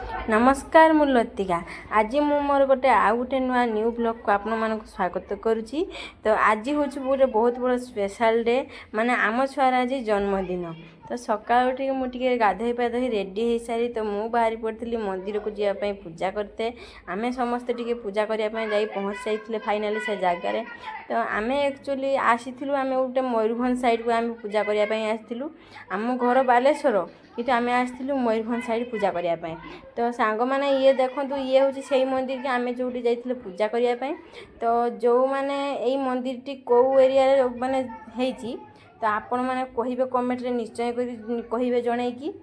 नमस्कार मु लतिका आज मु मोर गोटे आउ गोटे नुआ न्यू ब्लॉग को आपण मानक स्वागत करुच्ची। तो आज हूँ गोटे बहुत बड़ स्पेशल डे माने आम छुआर आज जन्मदिन। तो सकाल मुझे गाधई पाधई रेडी हो सारी तो मु बाहरी पड़ी मंदिर को जावाई पूजा करते आम समस्ते टी पूजा करने जा पहुँच जाइए फाइनाली से जगार। तो आम एक्चुअली आसी आम गोटे मयूरभंज साइड को आम पूजा करने आसलु आम घर बालेश्वर कि आम आसलु मयूरभंज साइड पूजा करने। तो सांग मैंने ये देखो ये हूँ से मंदिर की आम जो जाइए पूजा करने। तो जो मैंने यही मंदिर टी कौ एरिया माने होती तो आपण मैंने कहे कमेंट निश्चय कहे जन कि।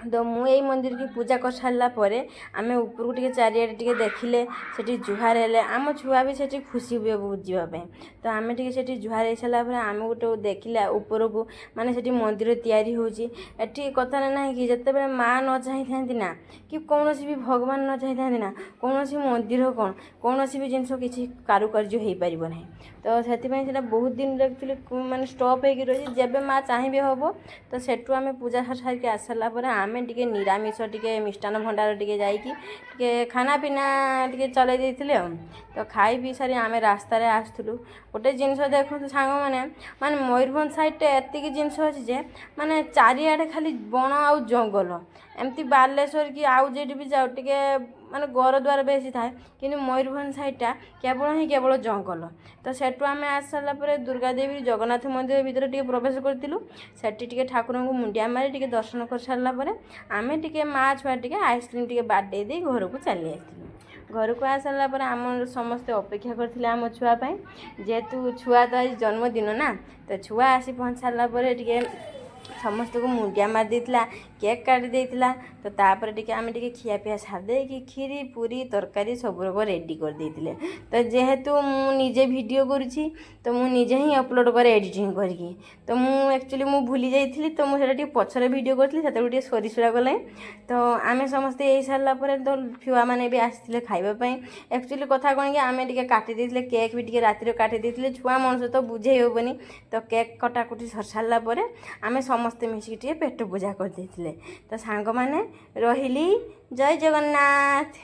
तो मुझे मंदिर की पूजा कर सारा आम ऊपर टे चारिड़े देखिले से जुहार हेले आम छुआ भी से खुशी हुए बहुत जावाई। तो आम टे जुहार हो सारापर आम गोटे देखिले ऊपर को माने से मंदिर तैयारी होती कथा ना कि जिते माँ न चाही था ना कि कौन भी भगवान न चाही था ना कौन मंदिर कौन भी जिनस किसी कारुकार्य हो पार ना। तो से बहुत दिन एक्चुअली माने स्टॉप हो रही जब माँ चाहिए हम तो सेठू आम पूजा सारिक आस सारापर आम टे निरामिष टे मिष्टान भंडार टे जाइए खाना पीना टे चल देते। तो खाई पी सारी आम रास्तार आसलु गोटे जिनस देखो सांग माने मयूरभंज साइड एतिक जिनस अच्छे माने चारिआडे खाली बण आउ जंगल एमती बालेश्वर कि आउ जेटी भी जाओ टे माने घर द्वार बेसी थाए कि मयूरभंज साइडटा केवल जंगल। तो सेठू आम आस सारापर दुर्गा देवी जगन्नाथ मंदिर भीतर टे प्रवेश करूँ से ठाकुर को मुंडिया मारी टे दर्शन कर सारापर आम टे माँ छुआ टे आइसक्रीम टे बाटे दे घर को चली आसलु। घर को आ सारापर आम समस्ते अपेक्षा करते आम छुआपाई जेहेतु छुआ तो आज जन्मदिन ना। तो छुआ आसी पहुँच सारापर टे समस्त को मुंडिया मार देता केक काटी देता। तो तापर टे आम टे खियापिया सारदे कि खीरी पूरी तरकारी सब रोक रेडी कर देते। तो जेहेतु मुझे वीडियो करुँची तो मुझे ही अपलोड करे एडिटिंग करके। तो मु एक्चुअली मु भूली जाइए तो मुझे पछरे वीडियो करी से सरीसुरा गलाय। तो आम समस्ते यही सारापर तो छुआ मैंने भी आसते खावाई एक्चुअली कथा कौन कि आम टे काटी देते केक भी टे रातिर काटी देते छुआ मनुष्य तो बुझे हेबनी। तो केक कटाकुटी सर सारापर आम समस्ते मिसिक पेट पूजा कर देते। तो सांग माने रहिली जय जगन्नाथ।